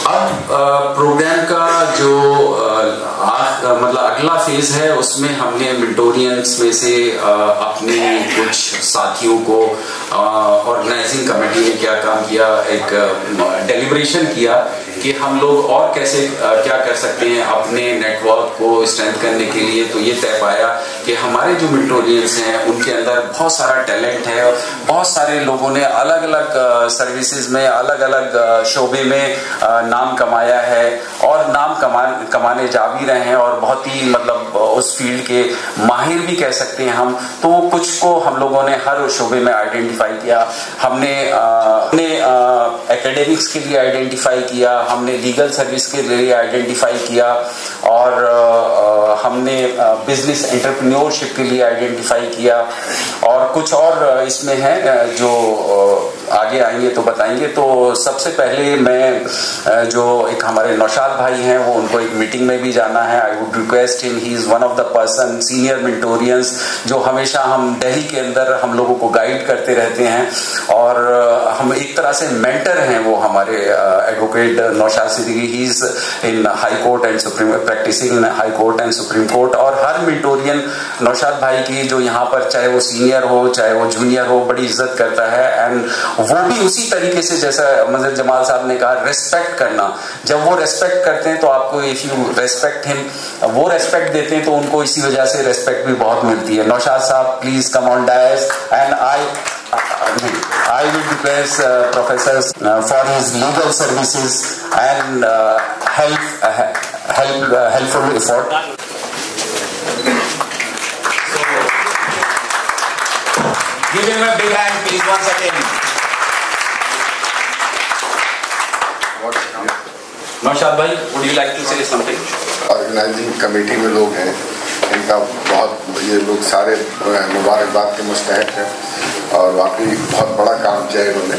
अब प्रोग्राम का जो मतलब अगला फेज है, उसमें हमने मेंटोरियंस में से अपने कुछ साथियों को ऑर्गेनाइजिंग कमेटी ने क्या काम किया, एक डेलिब्रेशन किया कि हम लोग और कैसे क्या कर सकते हैं अपने नेटवर्क को स्ट्रेंथ करने के लिए। तो ये तय पाया कि हमारे जो मेंटोरियंस हैं उनके अंदर बहुत सारा टैलेंट है, बहुत सारे लोगों ने अलग अलग सर्विसेज में, अलग अलग शोबे में नाम कमाया है और नाम कमाने जा भी रहे हैं और बहुत ही मतलब उस फील्ड के माहिर भी कह सकते हैं हम। तो कुछ को हम लोगों ने हर शोबे में आइडेंटिफाई किया। हमने एकेडमिक्स के लिए आइडेंटिफाई किया, हमने लीगल सर्विस के लिए आइडेंटिफाई किया और हमने बिजनेस एंटरप्रेन्योरशिप के लिए आइडेंटिफाई किया और कुछ और इसमें है जो आगे आएंगे तो बताएंगे। तो सबसे पहले मैं जो एक हमारे नौशाद भाई हैं वो उनको एक मीटिंग में भी जाना है। I would request him, he is one of the person senior mentorians जो हमेशा हम दिल्ली के अंदर हम लोगों को गाइड करते रहते हैं और हम एक तरह से मेंटर हैं वो हमारे advocate Naushad Siddiqui. He is in high court and supreme, practicing in high court and supreme court. और हर मेंटोरियन नौशाद भाई की जो यहाँ पर चाहे वो सीनियर हो चाहे वो जूनियर हो बड़ी इज्जत करता है एंड वो भी उसी तरीके से जैसा मंजर जमाल साहब ने कहा रेस्पेक्ट करना। जब वो रेस्पेक्ट करते हैं तो आपको इफ यू रेस्पेक्ट हिम, वो रेस्पेक्ट देते हैं तो उनको इसी वजह से रेस्पेक्ट भी बहुत मिलती है। नौशाद साहब please come on dais and I will request Professor for his legal services and helpful effort. Give him a big hand, please, once again. Naushad भाई, would you like to say something? Organising committee में लोग हैं, इनका बहुत, ये लोग सारे मुबारकबाद के मुस्तहक हैं और वाकई बहुत बड़ा काम किया इन्होंने।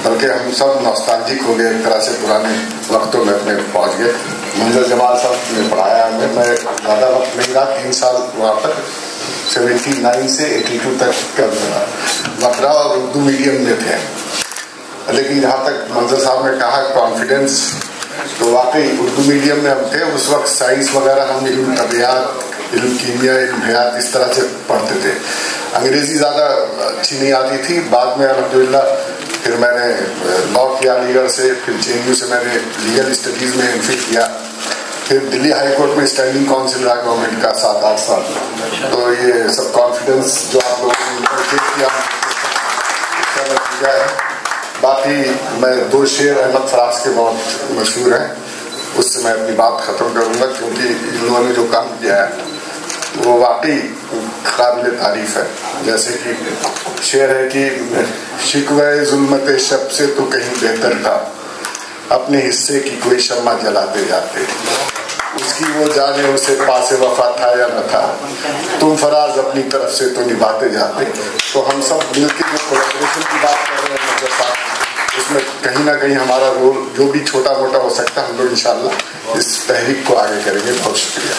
बल्कि हम सब नॉस्टैल्जिक हो गए, एक तरह से पुराने वक्तों में अपने पहुँच गए। मंजर जमाल साहब ने पढ़ाया हमें, मैं ज़्यादा वक्त नहीं रहा, 3 साल वहाँ तक 79 से 82 तक का मकरा और उर्दू मीडियम में थे। लेकिन जहाँ तक मंजर साहब ने कहा कॉन्फिडेंस, तो वाकई उर्दू मीडियम में हम थे उस वक्त। साइंस वगैरह हम इल्म तबियात, इल्म कीमिया, इल्म हयात इस तरह से पढ़ते थे। अंग्रेज़ी ज़्यादा अच्छी नहीं आती थी। बाद में अल्हम्दुलिल्लाह फिर मैंने लॉ किया लीगल से, फिर JNU से मैंने लीगल स्टडीज़ में एमफिल किया, फिर दिल्ली हाई कोर्ट में स्टैंडिंग काउंसिल रहा गवर्नमेंट का 7-8 साल। तो ये सब कॉन्फिडेंस जो आप लोगों ने किया है। बाकी मैं 2 शेर अहमद फराज के बहुत मशहूर हैं, उससे मैं अपनी बात ख़त्म करूँगा क्योंकि इन लोगों ने जो काम किया है वो वाकई काबिल तारीफ़ है। जैसे कि शेर है कि शिकवे जुल्मत शब से तो कहीं बेहतर था, अपने हिस्से की कोई शम्मा जलाते जाते, उसकी वो जाने उसे पासे वफा था या न था, तुम फराज अपनी तरफ से तो निभाते जाते। तो हम सब मिलकर जो कोलैबोरेशन की बात कर रहे हैं उसमें कहीं ना कहीं हमारा रोल जो भी छोटा मोटा हो सकता है हम लोग इंशाल्लाह इस तहरीक को आगे करेंगे। बहुत शुक्रिया।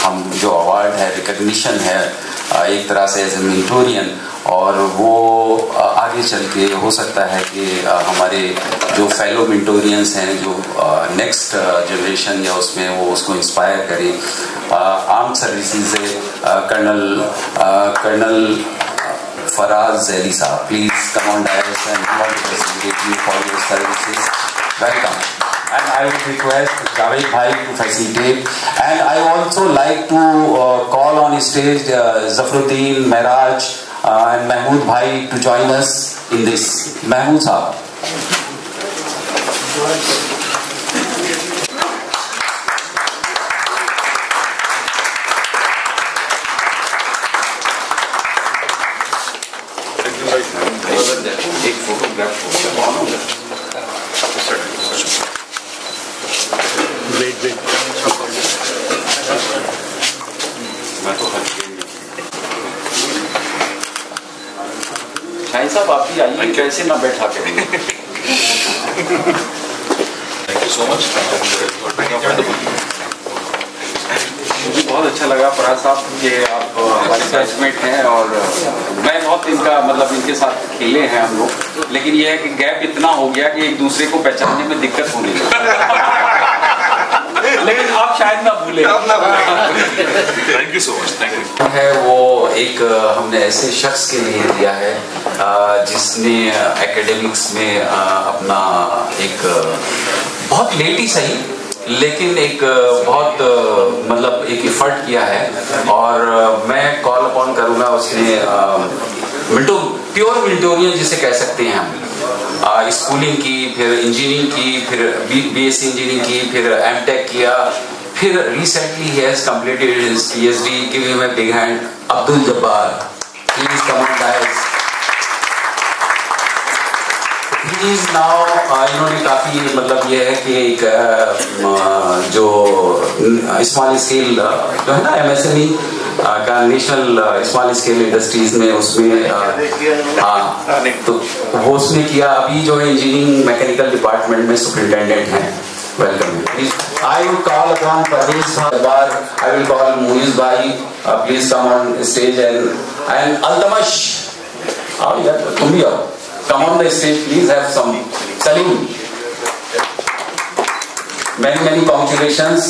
हम जो अवार्ड है, रिकग्निशन है एक तरह से एज ए मेंटोरियन, और वो आगे चल के हो सकता है कि हमारे जो फेलो मेंटोरियंस हैं, जो नेक्स्ट जनरेशन या उसमें वो उसको इंस्पायर करें। आर्म सर्विसेज से कर्नल फराज जैदी साहब, please come on dais and congratulate you for your services. Welcome. And I would request Javed Bhai to facilitate. And I also like to call on stage Zafruddin, Mehraj and Mahmood Bhai to join us in this. Mahmood Saab. एक photograph Shaheen साहब आप भी आइए, कैसे ना बैठा के so much for being a wonderful. मुझे बहुत अच्छा लगा फराज साहब कि आप हमारे बैचमेट हैं और मैं बहुत इनका मतलब इनके साथ खेले हैं हम लोग, लेकिन ये है कि गैप इतना हो गया कि एक दूसरे को पहचानने में दिक्कत होने लगी। लेकिन आप शायद ना भूलें। Thank you so much. Thank you. है वो एक हमने ऐसे शख्स के लिए दिया है जिसने एकेडमिक्स में अपना एक बहुत लेट ही सही लेकिन एक बहुत मतलब एक एफर्ट किया है, और मैं कॉल अपॉन करूंगा उसने प्योर मिल्टोरियन जिसे कह सकते हैं हम, स्कूलिंग की, फिर इंजीनियरिंग की, फिर बीएससी इंजीनियरिंग की, फिर एमटेक किया, फिर recently he has completed his PhD. Give him a big hand, Abdul Jabbar, please come on guys. He is now इन्होंने काफी मतलब ये है कि एक जो स्मॉल स्केल जो है ना एमएसएमई का नेशनल स्मॉल स्केल इंडस्ट्रीज में उसमें तो वो उसने किया। अभी जो है इंजीनियरिंग मैकेनिकल डिपार्टमेंट में सुपरिटेंडेंट हैं। Welcome. I will call upon Parvez Bhai, I will call Muiz Bhai, please come on stage, and Altamash, आओ यार तुम भी आओ, come on the stage, please have some Salim. Many congratulations.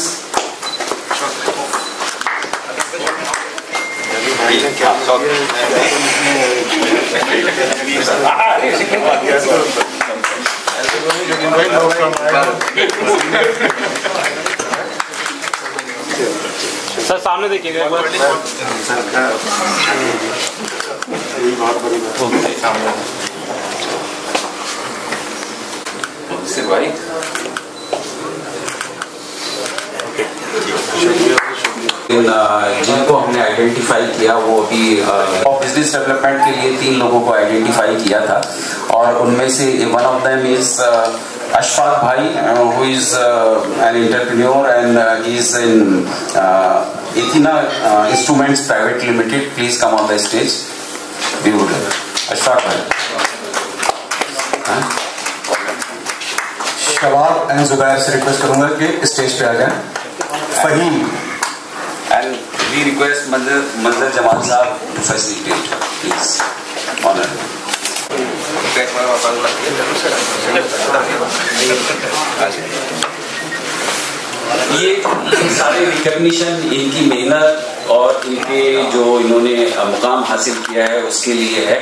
Sir सामने देखिएगा एक बार। भाई जिनको हमने आइडेंटिफाई किया वो अभी बिजनेस डेवलपमेंट के लिए 3 लोगों को आइडेंटिफाई किया था, और उनमें से one of them is Ashfaq भाई, who is an entrepreneur and he is in Ethina Instruments Private Limited. Please come on the stage. We would Ashfaq भाई, शबाब एंड जुबैर से रिक्वेस्ट करूंगा कि स्टेज पे आ जाएं। Faheem and we request Manzar Jamal साहब to facilitate, please. Honor. ये सारे recognition इनकी मेहनत और इनके जो इन्होंने मुकाम हासिल किया है उसके लिए है,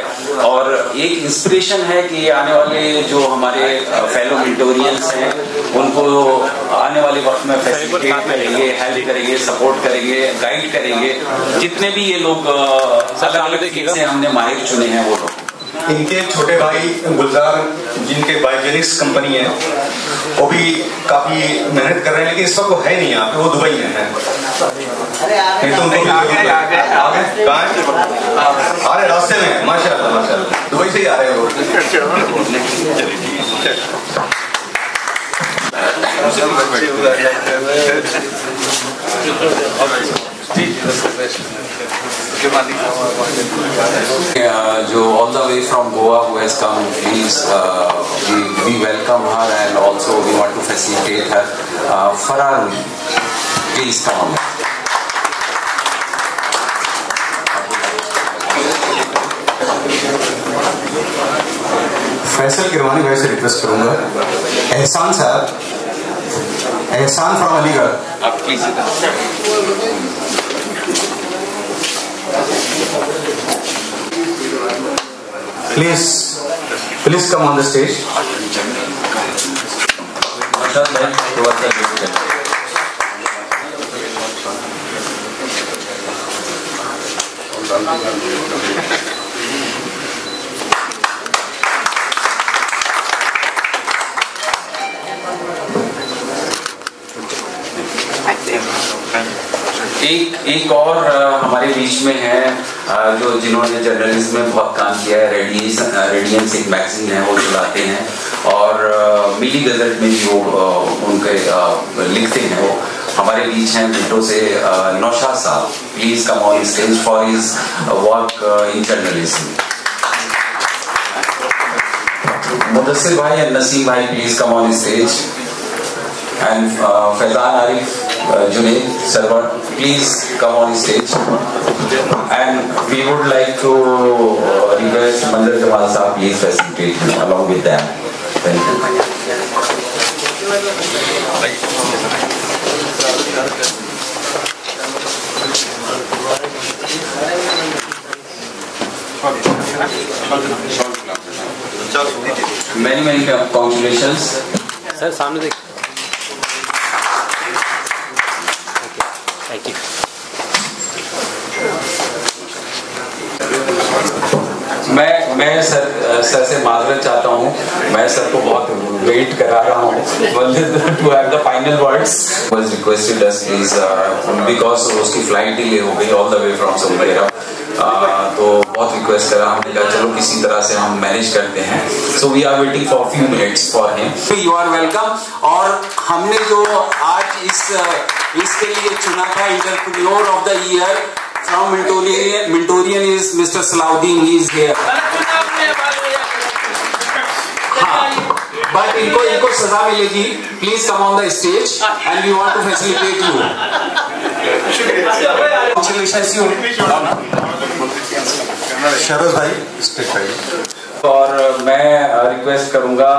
और एक इंस्पिरेशन है कि आने वाले जो हमारे फेलो मिल्टोरियंस हैं उनको आने वाले वक्त में फैसिलिटेट करेंगे, हेल्प करेंगे, सपोर्ट करेंगे, गाइड करेंगे। जितने भी ये लोग अलग अलग फील्ड से हमने माहिर चुने हैं वो लोग। इनके छोटे भाई गुलजार जिनके बायोजेनिक्स कंपनी है वो भी काफी मेहनत कर रहे हैं, लेकिन इस वक्त वो है नहीं यहाँ पे, वो दुबई में है। नहीं तो उनको आगे कहाँ है? अरे रास्ते में, माशाल्लाह माशाल्लाह, दुबई से ही आ रहे हो। जो all the way from Goa who has come, please we welcome her and also we want to facilitate her. Farah, please come on. Faisal Keeravani भाई से रिक्वेस्ट करूंगा। एहसान साहब, एहसान फ्रॉम अलीगढ़, आप please please come on the stage. एक और हमारे बीच में है जो जिन्होंने जर्नलिज्म में बहुत काम किया है, रेडियंस एक मैगजीन है वो चलाते हैं, और मिली गजट में भी वो उनके लिखते हैं। वो हमारे बीच हैं मिनटों से नौशाद साहब, please come on stage for his work in journalism. Mudassir भाई एंड नसीम भाई, please come on stage. and Faizan Arif Junaid Sarwar, please come on stage. And we would like to request Manzar Jamal Sahab, please facilitate along with them. Thank you. Many congratulations. Sir सामने देख। Thank you. मैं sir से माजरत चाहता हूँ, मैं sir को बहुत वेट करा रहा हूँ to have the final words. Was requested us please because उसकी फ्लाइट डिले हो गई all the way from Saudi Arab, तो बहुत रिक्वेस्ट करा, हमने कहा चलो किसी तरह से हम मैनेज करते हैं। So we are waiting for few minutes for him. You are welcome. और हमने जो आज इसके लिए चुना था entrepreneur of the year from Mintorian is Mr. Salahuddin, he is here. हाँ, but इनको सजा मिलेगी। Please come on the stage and we want to facilitate you. Congratulations you. Shahroz भाई स्टेज भाई। और मैं रिक्वेस्ट करूंगा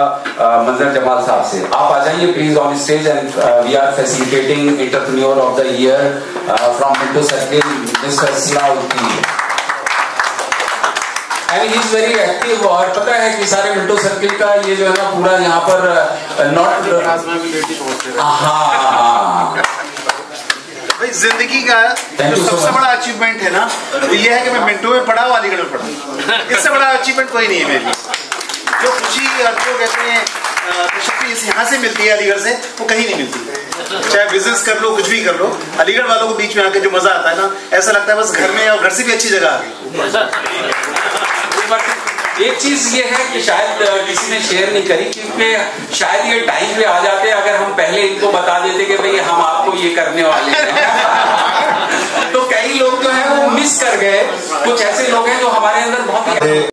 मंजर जमाल साहब से, आप आ जाइए please on stage and we are facilitating entrepreneur of the year from Minto circle mister Salahuddin. And he is very active. और पता है कि सारे मिंटो सर्किल का ये जो है ना पूरा यहाँ पर नॉट हाँ भाई जिंदगी का जो सबसे बड़ा अचीवमेंट है ना वो ये है कि मैं मिंटो में पढ़ा, अलीगढ़ में पढ़ा। इससे बड़ा अचीवमेंट कोई नहीं है मेरे लिए। जो खुशी और जो कहते हैं तशक्की यहाँ से मिलती है अलीगढ़ से, वो कहीं नहीं मिलती। चाहे बिजनेस कर लो, कुछ भी कर लो, अलीगढ़ वालों को बीच में आके जो मजा आता है ना, ऐसा लगता है बस घर में, और घर से भी अच्छी जगह आ गई। एक चीज ये है कि शायद किसी ने शेयर नहीं करी, क्योंकि शायद ये टाइम पे आ जाते अगर हम पहले इनको बता देते कि भाई हम आपको ये करने वाले हैं। तो कई लोग जो है वो मिस कर गए। कुछ ऐसे लोग हैं जो हमारे अंदर बहुत